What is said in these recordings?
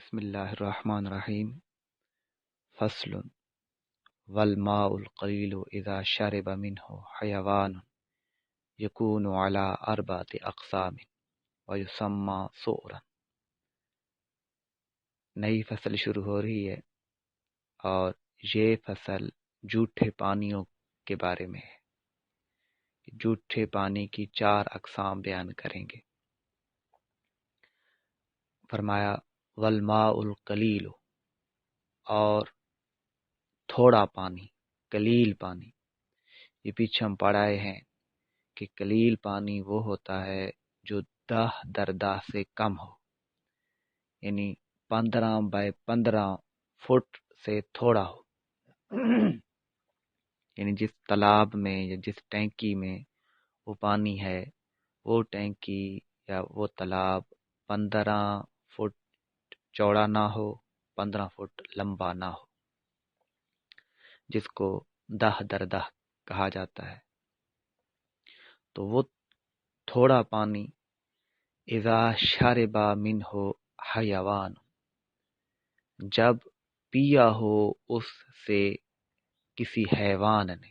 بسم اللہ الرحمن الرحیم فصل والماء القلیل اذا شرب منه حیوان یکون علی اربعۃ اقسام ویسمى سؤرا۔ نئی فصل شروع ہو رہی ہے اور یہ فصل جھوٹے پانیوں کے بارے میں ہے۔ جھوٹے پانی کی 4 اقسام بیان کریں گے۔ فرمایا والماء القلیل، اور تھوڑا پانی، قلیل پانی۔ یہ پیچھے ہم پڑھائے ہیں کہ قلیل پانی وہ ہوتا ہے جو 10 درجہ سے کم ہو، یعنی 15 بائی 15 فٹ سے تھوڑا ہو۔ یعنی جس تالاب میں یا جس ٹینکی میں وہ پانی ہے، وہ ٹینکی یا وہ تالاب 15 فٹ چوڑا نہ ہو، 15 فٹ لمبا نہ ہو، جس کو 10 درجہ کہا جاتا ہے۔ تو وہ تھوڑا پانی اذا شرب منہ حیوان، جب پیا ہو اس سے کسی حیوان نے،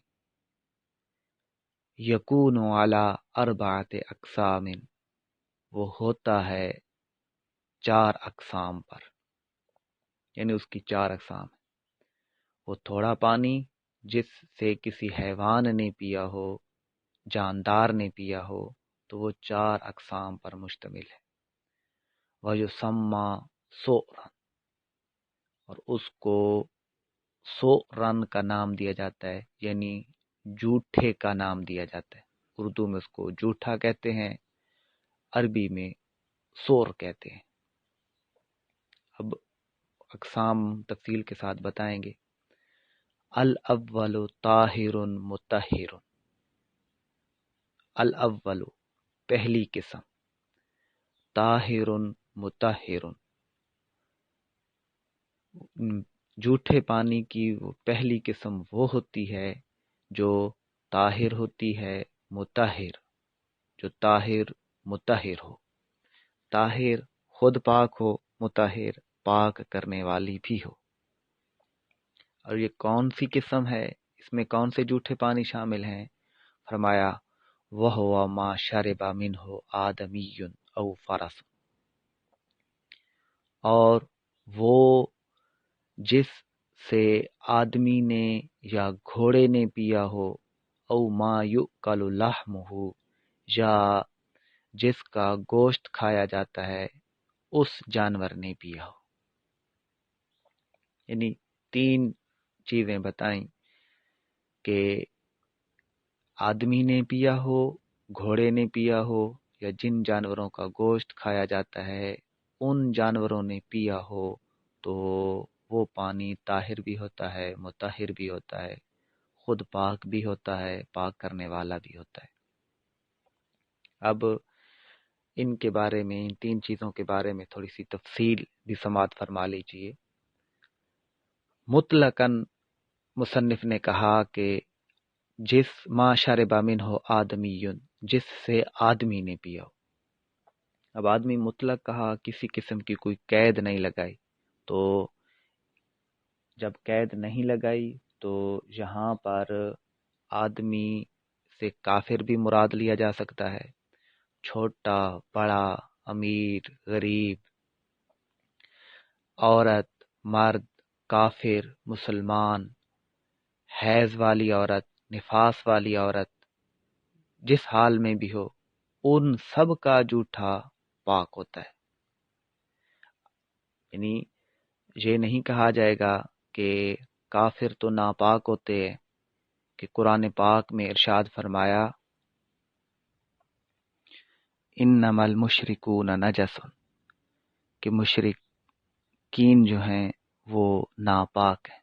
یکون علی اربعۃ اقسام، وہ ہوتا ہے 4 اقسام پر، یعنی اس کی 4 اقسام ہیں۔ وہ تھوڑا پانی جس سے کسی حیوان نے پیا ہو، جاندار نے پیا ہو، تو وہ 4 اقسام پر مشتمل ہے۔ وَيُسَمَّى سُؤْرًا، اور اس کو سؤرن کا نام دیا جاتا ہے، یعنی جھوٹے کا نام دیا جاتا ہے۔ اردو میں اس کو جھوٹا کہتے ہیں، عربی میں سور کہتے ہیں۔ اب اقسام تفصیل کے ساتھ بتائیں گے۔ الاول طاہر مطہر، الاول پہلی قسم، طاہر مطہر، جھوٹے پانی کی وہ پہلی قسم وہ ہوتی ہے جو طاہر ہوتی ہے، مطہر، جو طاہر مطہر ہو۔ طاہر خود پاک ہو، مطہر پاک کرنے والی بھی ہو۔ اور یہ کون سی قسم ہے، اس میں کون سے جھوٹے پانی شامل ہیں؟ فرمایا وَهُوَ مَا شَرِبَ مِنْهُ آدَمِيٌّ أَوْ فَرَسٌ، اور وہ جس سے آدمی نے یا گھوڑے نے پیا ہو، او ما یؤکل لحمہ، یا جس کا گوشت کھایا جاتا ہے اس جانور نے پیا ہو۔ یعنی 3 چیزیں بتائیں کہ آدمی نے پیا ہو، گھوڑے نے پیا ہو، یا جن جانوروں کا گوشت کھایا جاتا ہے ان جانوروں نے پیا ہو، تو وہ پانی طاہر بھی ہوتا ہے، مطہر بھی ہوتا ہے، خود پاک بھی ہوتا ہے، پاک کرنے والا بھی ہوتا ہے۔ اب ان کے بارے میں، ان 3 چیزوں کے بارے میں تھوڑی سی تفصیل بھی سماعت فرما لیجئے۔ مطلقاً مصنف نے کہا کہ جس ما شرب منہ آدمی، جس سے آدمی نے پیا ہو۔ اب آدمی مطلق کہا، کسی قسم کی کوئی قید نہیں لگائی، تو جب قید نہیں لگائی تو یہاں پر آدمی سے کافر بھی مراد لیا جا سکتا ہے، چھوٹا بڑا، امیر غریب، عورت مرد، کافر مسلمان، حیض والی عورت، نفاس والی عورت، جس حال میں بھی ہو، ان سب کا جھوٹا پاک ہوتا ہے۔ یعنی یہ نہیں کہا جائے گا کہ کافر تو ناپاک ہوتے ہیں، کہ قرآن پاک میں ارشاد فرمایا انما المشرکون نجس، کہ مشرکین جو ہیں وہ ناپاک ہیں۔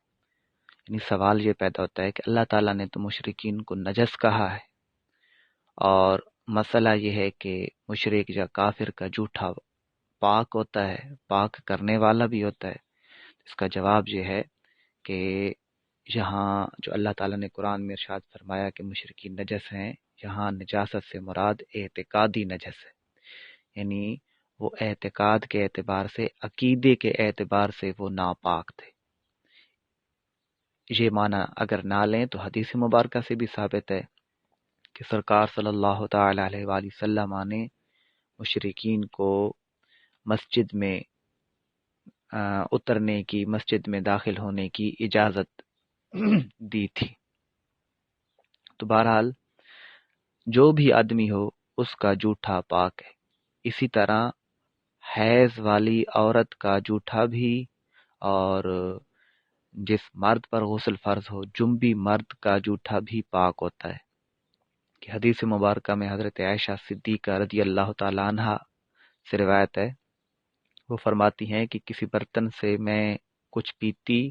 یعنی سوال یہ پیدا ہوتا ہے کہ اللہ تعالیٰ نے تو مشرکین کو نجس کہا ہے، اور مسئلہ یہ ہے کہ مشرک یا کافر کا جھوٹا پاک ہوتا ہے، پاک کرنے والا بھی ہوتا ہے۔ اس کا جواب یہ ہے کہ یہاں جو اللہ تعالیٰ نے قرآن میں ارشاد فرمایا کہ مشرکین نجس ہیں، یہاں نجاست سے مراد اعتقادی نجس ہے، یعنی وہ اعتقاد کے اعتبار سے، عقیدے کے اعتبار سے وہ ناپاک تھے۔ یہ معنی اگر نہ لیں تو حدیث مبارکہ سے بھی ثابت ہے کہ سرکار صلی اللہ تعالی علیہ وآلہ وسلم نے مشرکین کو مسجد میں اترنے کی، مسجد میں داخل ہونے کی اجازت دی تھی۔ تو بہرحال جو بھی آدمی ہو اس کا جھوٹا پاک ہے۔ اسی طرح حیض والی عورت کا جھوٹا بھی، اور جس مرد پر غسل فرض ہو، جنبی مرد کا جھوٹا بھی پاک ہوتا ہے۔ کہ حدیث مبارکہ میں حضرت عائشہ صدیقہ رضی اللہ تعالی عنہا سے روایت ہے، وہ فرماتی ہیں کہ کسی برتن سے میں کچھ پیتی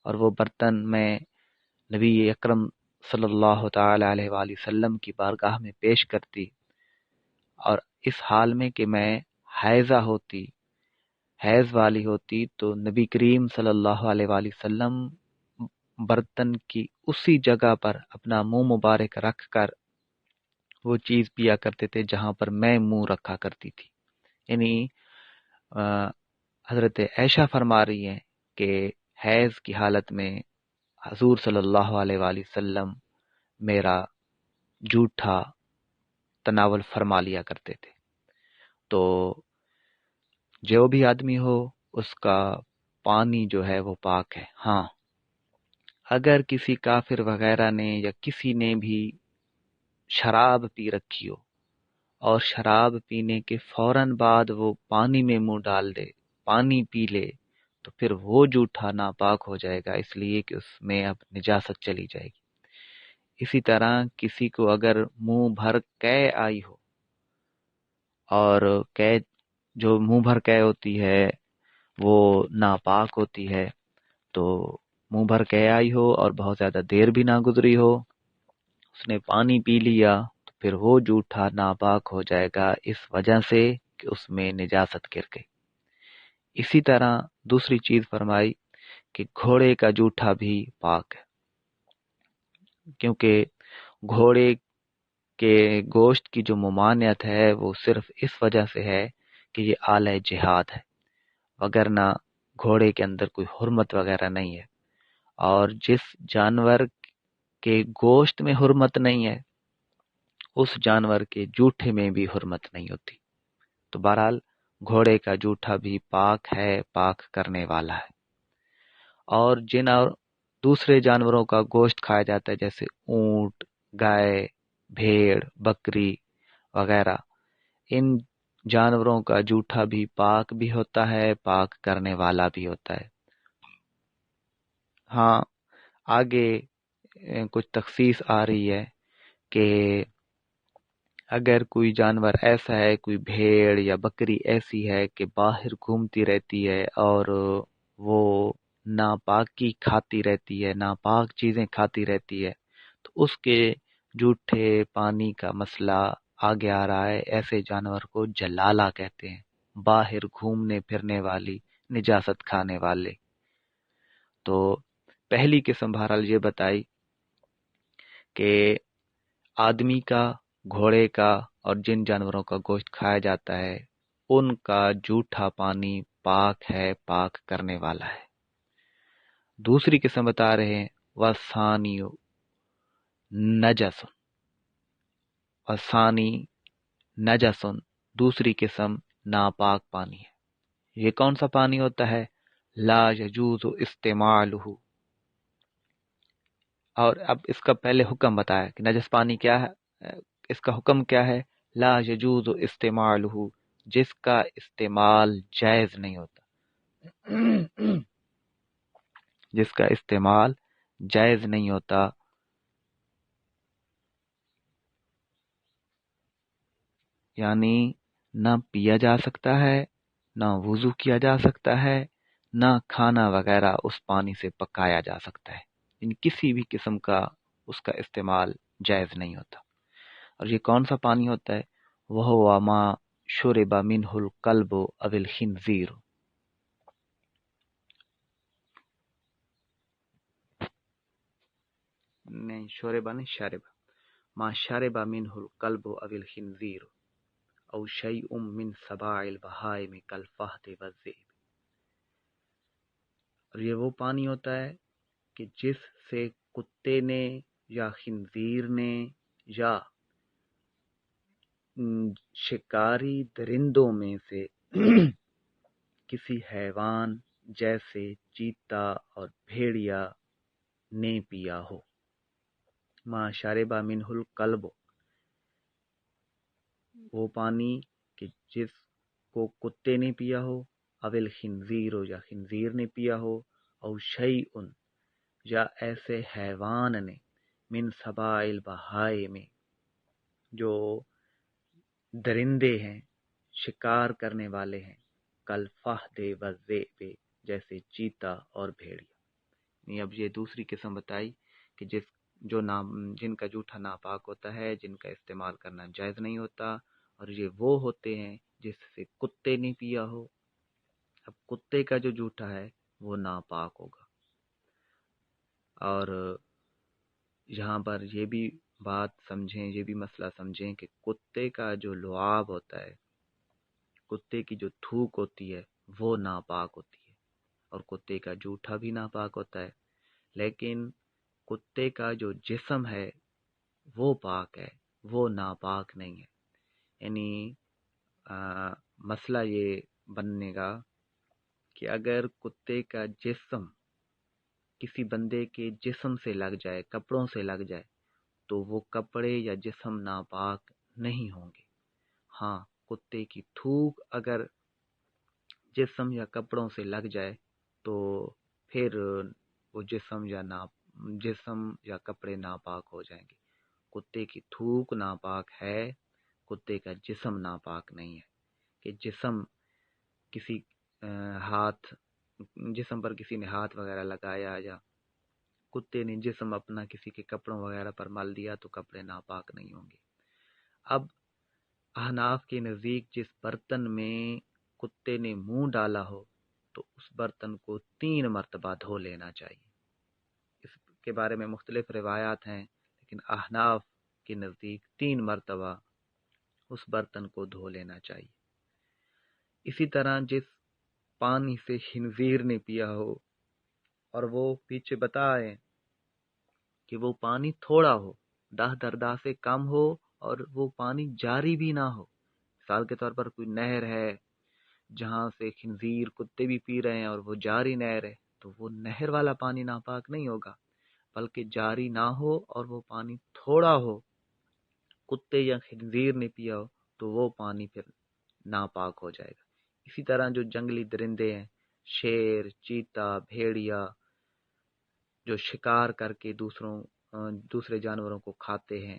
اور وہ برتن میں نبی اکرم صلی اللہ تعالی علیہ وآلہ وسلم کی بارگاہ میں پیش کرتی، اور اس حال میں کہ میں حیض والی ہوتی، تو نبی کریم صلی اللہ علیہ وآلہ وسلم برتن کی اسی جگہ پر اپنا منہ مبارک رکھ کر وہ چیز پیا کرتے تھے جہاں پر میں منہ رکھا کرتی تھی۔ یعنی حضرت عائشہ فرما رہی ہیں کہ حیض کی حالت میں حضور صلی اللہ علیہ وآلہ وسلم میرا جھوٹا تناول فرما لیا کرتے تھے۔ تو جو بھی آدمی ہو اس کا پانی جو ہے وہ پاک ہے۔ ہاں، اگر کسی کافر وغیرہ نے یا کسی نے بھی شراب پی رکھی ہو اور شراب پینے کے فوراً بعد وہ پانی میں منہ ڈال دے، پانی پی لے، تو پھر وہ جھوٹا ناپاک ہو جائے گا، اس لیے کہ اس میں اب نجاست چلی جائے گی۔ اسی طرح کسی کو اگر منہ بھر قے آئی ہو، اور قے جو منہ بھر قے ہوتی ہے وہ ناپاک ہوتی ہے، تو منہ بھر قے آئی ہو اور بہت زیادہ دیر بھی نہ گزری ہو، اس نے پانی پی لیا، تو پھر وہ جھوٹا ناپاک ہو جائے گا اس وجہ سے کہ اس میں نجاست گر گئی۔ اسی طرح دوسری چیز فرمائی کہ گھوڑے کا جھوٹا بھی پاک ہے، کیونکہ گھوڑے کے گوشت کی جو ممانعت ہے وہ صرف اس وجہ سے ہے کہ یہ آلہ جہاد ہے، وگرنہ گھوڑے کے اندر کوئی حرمت وغیرہ نہیں ہے، اور جس جانور کے گوشت میں حرمت نہیں ہے اس جانور کے جوٹھے میں بھی حرمت نہیں ہوتی۔ تو بہرحال گھوڑے کا جوٹھا بھی پاک ہے، پاک کرنے والا ہے۔ اور جن اور دوسرے جانوروں کا گوشت کھایا جاتا ہے جیسے اونٹ، گائے، بھیڑ، بکری وغیرہ، ان جانوروں کا جوٹھا بھی پاک بھی ہوتا ہے، پاک کرنے والا بھی ہوتا ہے۔ ہاں، آگے کچھ تخصیص آ رہی ہے کہ اگر کوئی جانور ایسا ہے، کوئی بھیڑ یا بکری ایسی ہے کہ باہر گھومتی رہتی ہے اور وہ ناپاکی کھاتی رہتی ہے، ناپاک چیزیں کھاتی رہتی ہے، تو اس کے جھوٹے پانی کا مسئلہ آگے آ رہا ہے۔ ایسے جانور کو جلالہ کہتے ہیں، باہر گھومنے پھرنے والی، نجاست کھانے والے۔ تو پہلی قسم بہرحال یہ بتائی کہ آدمی کا، گھوڑے کا اور جن جانوروں کا گوشت کھایا جاتا ہے ان کا جھوٹا پانی پاک ہے، پاک کرنے والا ہے۔ دوسری قسم بتا رہے ہیں وَثَانِيُ نَجَسٌ، وَثَانِي نَجَسٌ، دوسری قسم ناپاک پانی ہے۔ یہ کون سا پانی ہوتا ہے؟ لا يجوز استعمالہ، اور اب اس کا پہلے حکم بتایا کہ نجس پانی کیا ہے، اس کا حکم کیا ہے؟ لا یجوز استعمالہ، جس کا استعمال جائز نہیں ہوتا، جس کا استعمال جائز نہیں ہوتا، یعنی نہ پیا جا سکتا ہے، نہ وضو کیا جا سکتا ہے، نہ کھانا وغیرہ اس پانی سے پکایا جا سکتا ہے، یعنی کسی بھی قسم کا اس کا استعمال جائز نہیں ہوتا۔ اور یہ کون سا پانی ہوتا ہے؟ وہ ما شرب منہ الکلب او الخنزیر، نہیں شرب نہیں، شرب، ما شرب منہ الکلب او الخنزیر، او شیء من سباع البہائم کالفہد والذئب۔ اور یہ وہ پانی ہوتا ہے کہ جس سے کتے نے یا خنزیر نے یا شکاری درندوں میں سے کسی حیوان جیسے چیتا اور بھیڑیا نے پیا ہو۔ ما شرب منہ الکلب، وہ پانی کہ جس کو کتے نے پیا ہو، اول خنزیر یا خنزیر نے پیا ہو، او شیء یا ایسے حیوان نے من سباع البہائم جو درندے ہیں، شکار کرنے والے ہیں، کالفہد والذئب جیسے چیتا اور بھیڑیا۔ اب یہ دوسری قسم بتائی کہ جن کا جوٹھا ناپاک ہوتا ہے، جن کا استعمال کرنا جائز نہیں ہوتا، اور یہ وہ ہوتے ہیں جس سے کتے نے پیا ہو۔ اب کتے کا جو جوٹھا ہے وہ ناپاک ہوگا۔ اور یہاں پر یہ بھی بات سمجھیں، یہ بھی مسئلہ سمجھیں کہ کتے کا جو لعاب ہوتا ہے، کتے کی جو تھوک ہوتی ہے وہ ناپاک ہوتی ہے، اور کتے کا جوٹھا بھی ناپاک ہوتا ہے، لیکن کتے کا جو جسم ہے وہ پاک ہے، وہ ناپاک نہیں ہے۔ یعنی مسئلہ یہ بننے گا کہ اگر کتے کا جسم کسی بندے کے جسم سے لگ جائے، کپڑوں سے لگ جائے، تو وہ کپڑے یا جسم ناپاک نہیں ہوں گے۔ ہاں، کتے کی تھوک اگر جسم یا کپڑوں سے لگ جائے تو پھر وہ جسم یا کپڑے ناپاک ہو جائیں گے۔ کتے کی تھوک ناپاک ہے، کتے کا جسم ناپاک نہیں ہے۔ کہ جسم پر کسی نے ہاتھ وغیرہ لگایا یا کتے نے جسم اپنا کسی کے کپڑوں وغیرہ پر مل دیا تو کپڑے ناپاک نہیں ہوں گے۔ اب احناف کے نزدیک جس برتن میں کتے نے منہ ڈالا ہو تو اس برتن کو 3 مرتبہ دھو لینا چاہیے۔ اس کے بارے میں مختلف روایات ہیں، لیکن احناف کے نزدیک 3 مرتبہ اس برتن کو دھو لینا چاہیے۔ اسی طرح جس پانی سے خنزیر نے پیا ہو، اور وہ پیچھے بتائے کہ وہ پانی تھوڑا ہو، 10 دردا سے کم ہو، اور وہ پانی جاری بھی نہ ہو۔ مثال کے طور پر کوئی نہر ہے جہاں سے خنزیر کتے بھی پی رہے ہیں اور وہ جاری نہر ہے، تو وہ نہر والا پانی ناپاک نہیں ہوگا، بلکہ جاری نہ ہو اور وہ پانی تھوڑا ہو، کتے یا خنزیر نے پیا ہو، تو وہ پانی پھر ناپاک ہو جائے گا۔ اسی طرح جو جنگلی درندے ہیں، شیر، چیتا، بھیڑیا، جو شکار کر کے دوسرے جانوروں کو کھاتے ہیں،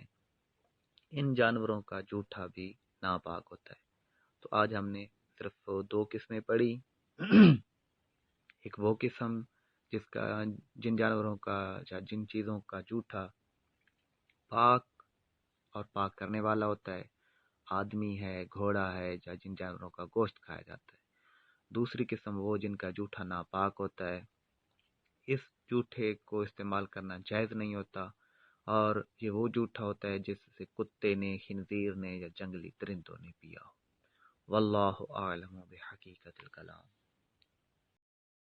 ان جانوروں کا جوٹھا بھی ناپاک ہوتا ہے۔ تو آج ہم نے صرف 2 قسمیں پڑھی۔ ایک وہ قسم جن جانوروں کا یا جن چیزوں کا جوٹھا پاک اور پاک کرنے والا ہوتا ہے، آدمی ہے، گھوڑا ہے، یا جن جانوروں کا گوشت کھایا جاتا ہے۔ دوسری قسم وہ جن کا جوٹھا ناپاک ہوتا ہے، اس جوٹھے کو استعمال کرنا جائز نہیں ہوتا، اور یہ وہ جوٹھا ہوتا ہے جس سے کتے نے، خنزیر نے یا جنگلی درندوں نے پیا ہو۔ واللہ اعلم بحقیقت الکلام۔